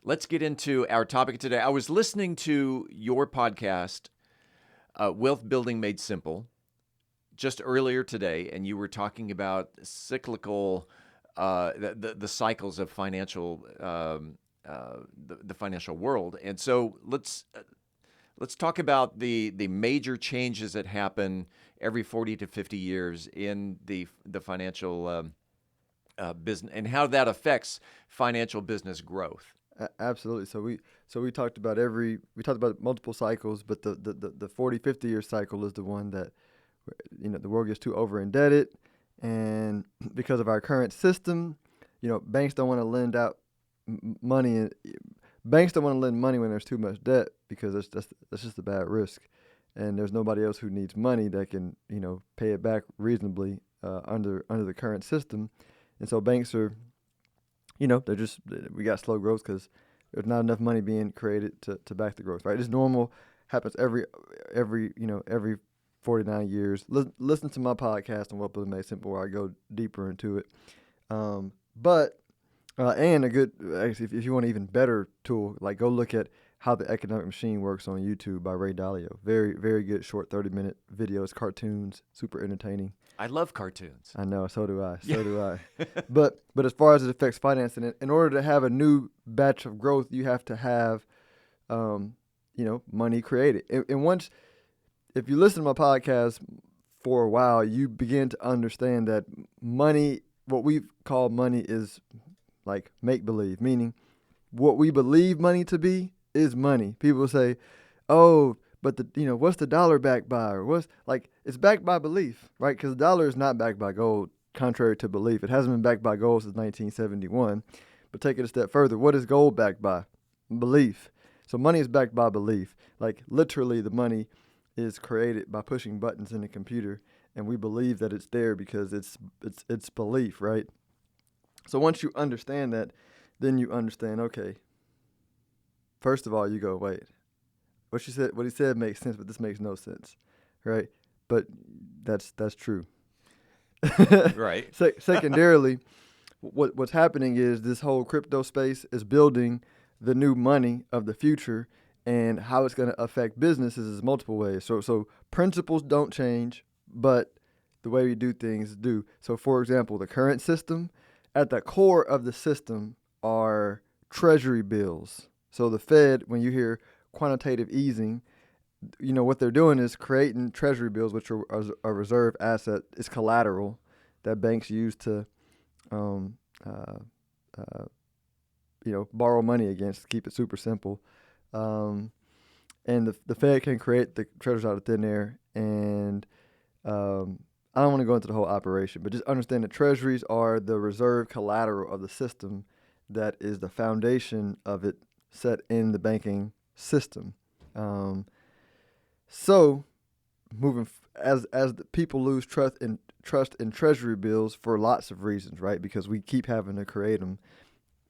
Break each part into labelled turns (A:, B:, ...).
A: Let's get into our topic today. I was listening to your podcast, Wealth Building Made Simple, just earlier today, and you were talking about cyclical, the cycles of the financial world. And so let's talk about the major changes that happen every 40 to 50 years in the financial business and how that affects financial business growth.
B: Absolutely. So we talked about multiple cycles, but the 40, 50 year cycle is the one that the world gets too over indebted, and because of our current system, banks don't want to lend out money. Banks don't want to lend money when there's too much debt because that's just a bad risk, and there's nobody else who needs money that can pay it back reasonably under the current system, and so banks are we got slow growth because there's not enough money being created to back the growth, right? It's normal, happens every 49 years. Listen to my podcast on Wealth Building Made Simple where I go deeper into it. And actually, if you want an even better tool, like go look at How the Economic Machine Works on YouTube by Ray Dalio. Very, very good, short 30-minute videos, cartoons, super entertaining.
A: I love cartoons.
B: I know, so do I. So do I. But as far as it affects financing, in order to have a new batch of growth, you have to have, money created. And once, if you listen to my podcast for a while, you begin to understand that money, what we call money, is like make-believe, meaning what we believe money to be is money. People say, oh, but what's the dollar backed by? Or it's backed by belief, right? Because the dollar is not backed by gold, contrary to belief. It hasn't been backed by gold since 1971. But take it a step further. What is gold backed by? Belief. So money is backed by belief. Like literally the money is created by pushing buttons in a computer, and we believe that it's there because it's belief, right? So once you understand that, then you understand, okay, first of all, you go, wait, what he said makes sense, but this makes no sense, right? But that's true.
A: Right.
B: Secondarily, what's happening is this whole crypto space is building the new money of the future, and how it's going to affect businesses is multiple ways. So principles don't change, but the way we do things do. So for example, the current system, at the core of the system are treasury bills. So the Fed, when you hear quantitative easing, what they're doing is creating treasury bills, which are a reserve asset. It's collateral that banks use to, borrow money against, to keep it super simple. And the Fed can create the treasuries out of thin air. And I don't want to go into the whole operation, but just understand that treasuries are the reserve collateral of the system that is the foundation of it set in the banking system. So moving as the people lose trust in treasury bills for lots of reasons, right? Because we keep having to create them,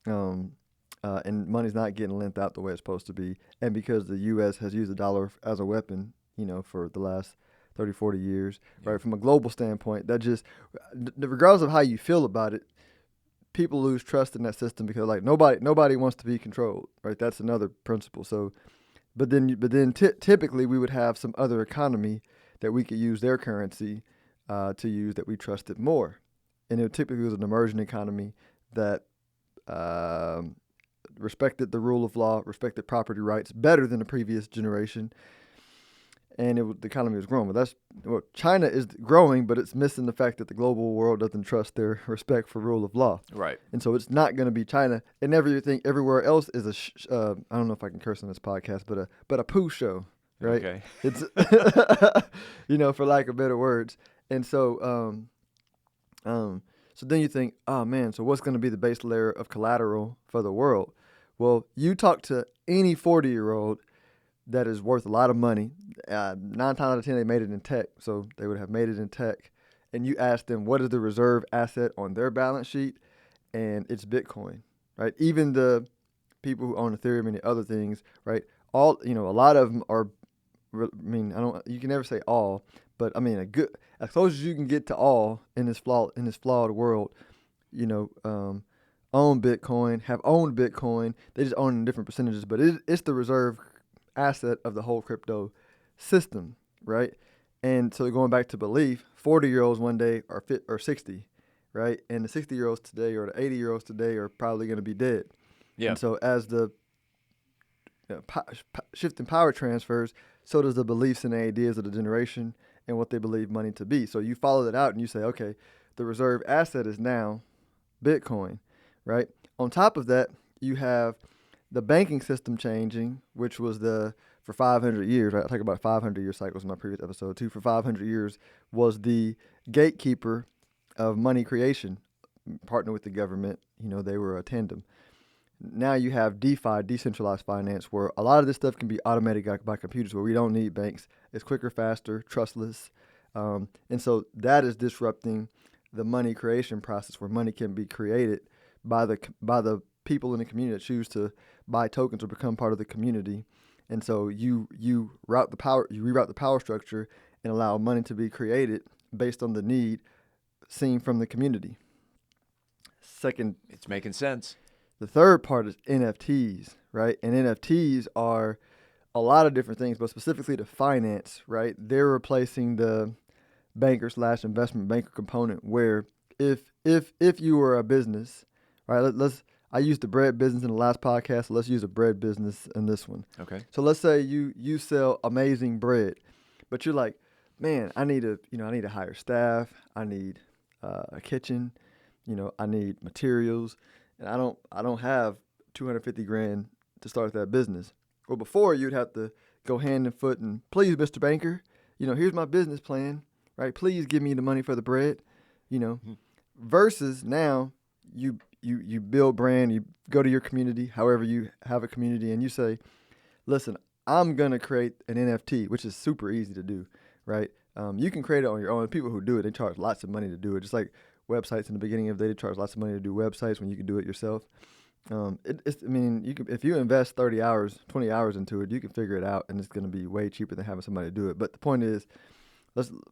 B: and money's not getting lent out the way it's supposed to be, and because the U.S. has used the dollar as a weapon, for the last 30, 40 years, right? From a global standpoint, that just, regardless of how you feel about it, people lose trust in that system because nobody wants to be controlled, right? That's another principle. So, but then typically we would have some other economy that we could use their currency to use that we trusted more, and it typically was an emerging economy that respected the rule of law, respected property rights better than the previous generation, and the economy was growing. But China is growing, but it's missing the fact that the global world doesn't trust their respect for rule of law.
A: Right.
B: And so it's not going to be China, and everything everywhere else is I don't know if I can curse on this podcast, but a poo show, right?
A: Okay.
B: It's for lack of better words. And so so then you think, oh man, so what's going to be the base layer of collateral for the world? Well, you talk to any 40-year-old that is worth a lot of money. 9 times out of 10, they made it in tech. So they would have made it in tech. And you ask them, what is the reserve asset on their balance sheet? And it's Bitcoin, right? Even the people who own Ethereum and the other things, right? A lot of them are, you can never say all, but as close as you can get to all in this flawed world, own Bitcoin, have owned Bitcoin. They just own it in different percentages, but it's the reserve asset of the whole crypto system, right? And so going back to belief, 40-year-olds one day are 60, right? And the 60-year-olds today or the 80-year-olds today are probably going to be dead.
A: Yeah.
B: And so as the shift in power transfers, so does the beliefs and the ideas of the generation and what they believe money to be. So you follow that out and you say, okay, the reserve asset is now Bitcoin, right? On top of that, you have the banking system changing, which was for 500 years, right? I talk about 500-year cycles in my previous episode too. For 500 years was the gatekeeper of money creation, partner with the government. They were a tandem. Now you have DeFi, decentralized finance, where a lot of this stuff can be automated by computers, where we don't need banks. It's quicker, faster, trustless. And so that is disrupting the money creation process, where money can be created by the people in the community that choose to buy tokens or become part of the community. And so you reroute the power structure and allow money to be created based on the need seen from the community. Second,
A: It's making sense.
B: the third part is NFTs, right? And NFTs are a lot of different things, but specifically to finance, right? They're replacing the banker/investment banker component, where if you were a business, right? I used the bread business in the last podcast, so let's use a bread business in this one.
A: Okay.
B: So let's say you sell amazing bread, but you're like, man, I need to hire staff, I need a kitchen, I need materials, and I don't have 250 grand to start that business. Well, before you'd have to go hand and foot and, please, Mr. Banker, here's my business plan, right? Please give me the money for the bread, versus now you build brand, you go to your community, however you have a community, and you say, listen, I'm going to create an NFT, which is super easy to do, right? You can create it on your own. People who do it, they charge lots of money to do it. Just like websites in the beginning of the day, they charge lots of money to do websites when you can do it yourself. You can, if you invest 30 hours, 20 hours into it, you can figure it out, and it's going to be way cheaper than having somebody do it. But the point is,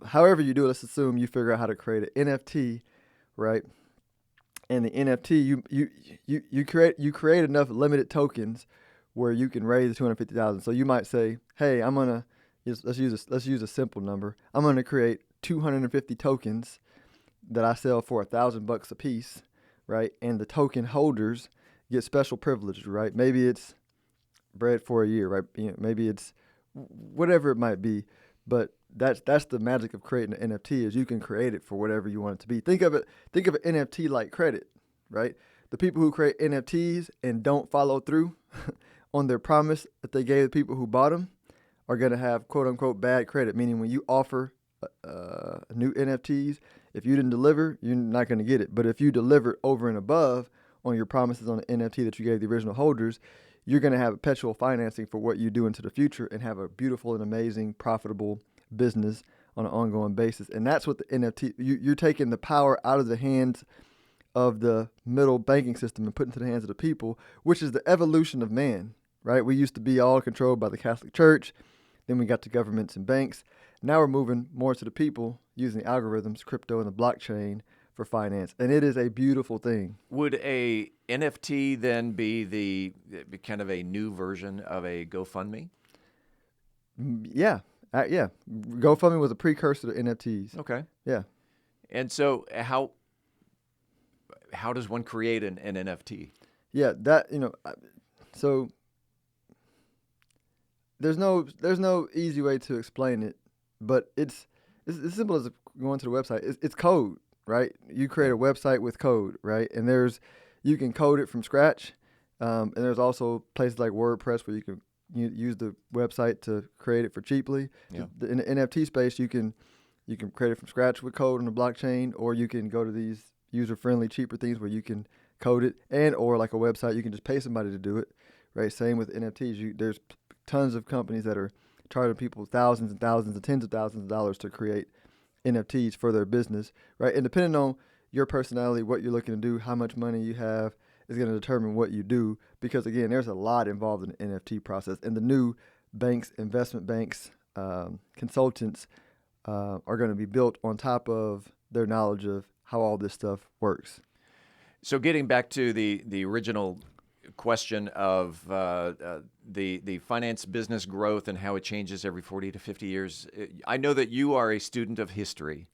B: however you do it, let's assume you figure out how to create an NFT, right? And the NFT, you create enough limited tokens where you can raise 250,000. So you might say, hey, let's use a simple number. I'm gonna create 250 tokens that I sell for $1,000 a piece, right? And the token holders get special privileges, right? Maybe it's bread for a year, right? Maybe it's whatever it might be, but that's the magic of creating an NFT, is you can create it for whatever you want it to be. Think of an NFT like credit, right? The people who create NFTs and don't follow through on their promise that they gave the people who bought them are going to have quote unquote bad credit, meaning when you offer new NFTs, if you didn't deliver, you're not going to get it. But if you deliver over and above on your promises on the NFT that you gave the original holders, you're going to have perpetual financing for what you do into the future and have a beautiful and amazing, profitable business on an ongoing basis. And that's what the NFT, you're taking the power out of the hands of the middle banking system and putting it into the hands of the people, which is the evolution of man, right? We used to be all controlled by the Catholic Church. Then we got to governments and banks. Now we're moving more to the people using algorithms, crypto, and the blockchain for finance. And it is a beautiful thing.
A: Would a NFT then be kind of a new version of a GoFundMe?
B: Yeah. Yeah. GoFundMe was a precursor to NFTs.
A: Okay.
B: Yeah.
A: And so how does one create an NFT?
B: Yeah. So there's no easy way to explain it, but it's as simple as going to the website. It's code, right? You create a website with code, right? And you can code it from scratch. And there's also places like WordPress where you can use the website to create it for cheaply.
A: Yeah.
B: In the NFT space, you can create it from scratch with code on the blockchain, or you can go to these user-friendly, cheaper things where you can code it, or like a website, you can just pay somebody to do it, right? Same with NFTs. There's tons of companies that are charging people thousands and thousands and tens of thousands of dollars to create NFTs for their business, right? And depending on your personality, what you're looking to do, how much money you have, is going to determine what you do. Because again, there's a lot involved in the NFT process, and the new banks, investment banks, consultants are going to be built on top of their knowledge of how all this stuff works.
A: So getting back to the original question of the finance business growth and how it changes every 40 to 50 years, I know that you are a student of history.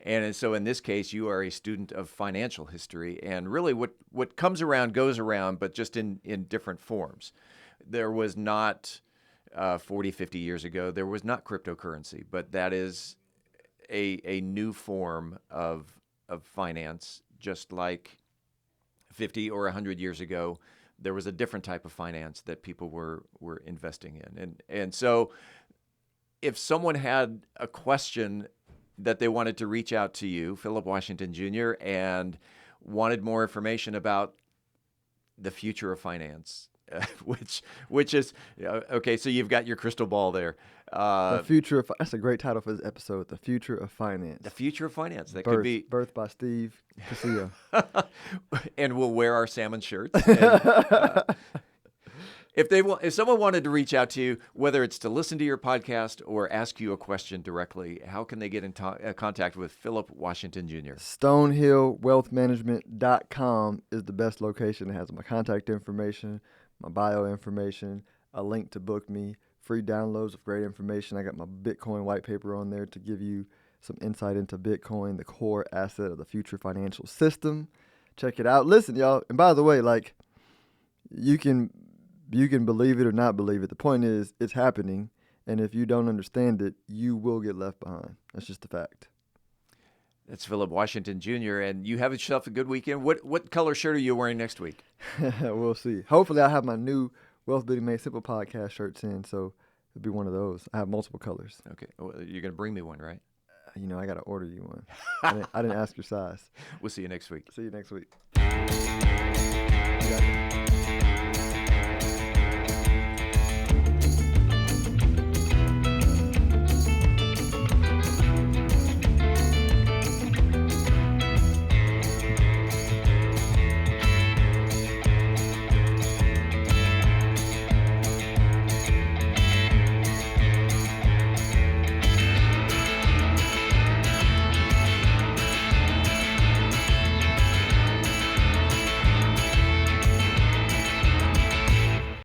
A: And so in this case, you are a student of financial history. And really what comes around goes around, but just in different forms. There was not 40, 50 years ago, there was not cryptocurrency, but that is a new form of finance, just like 50 or 100 years ago, there was a different type of finance that people were investing in. And so if someone had a question that they wanted to reach out to you, Philip Washington Jr., and wanted more information about the future of finance, which is okay. So you've got your crystal ball there.
B: The future of that's a great title for this episode. The future of finance.
A: The future of finance. That
B: Birth,
A: could be
B: birthed by Steve Casillo.
A: And we'll wear our salmon shirts. And, if someone wanted to reach out to you, whether it's to listen to your podcast or ask you a question directly, how can they get in contact with Philip Washington Jr.?
B: StonehillWealthManagement.com is the best location. It has my contact information, my bio information, a link to book me, free downloads of great information. I got my Bitcoin white paper on there to give you some insight into Bitcoin, the core asset of the future financial system. Check it out. Listen, y'all, and by the way, like, you can believe it or not believe it. The point is, it's happening, and if you don't understand it, you will get left behind. That's just a fact.
A: That's Philip Washington Jr., and you have yourself a good weekend. What color shirt are you wearing next week?
B: We'll see. Hopefully, I'll have my new Wealth Building Made Simple podcast shirts in, so it'll be one of those. I have multiple colors.
A: Okay. Well, you're going to bring me one, right?
B: I got to order you one. I didn't ask your size.
A: We'll see you next week.
B: See you next week.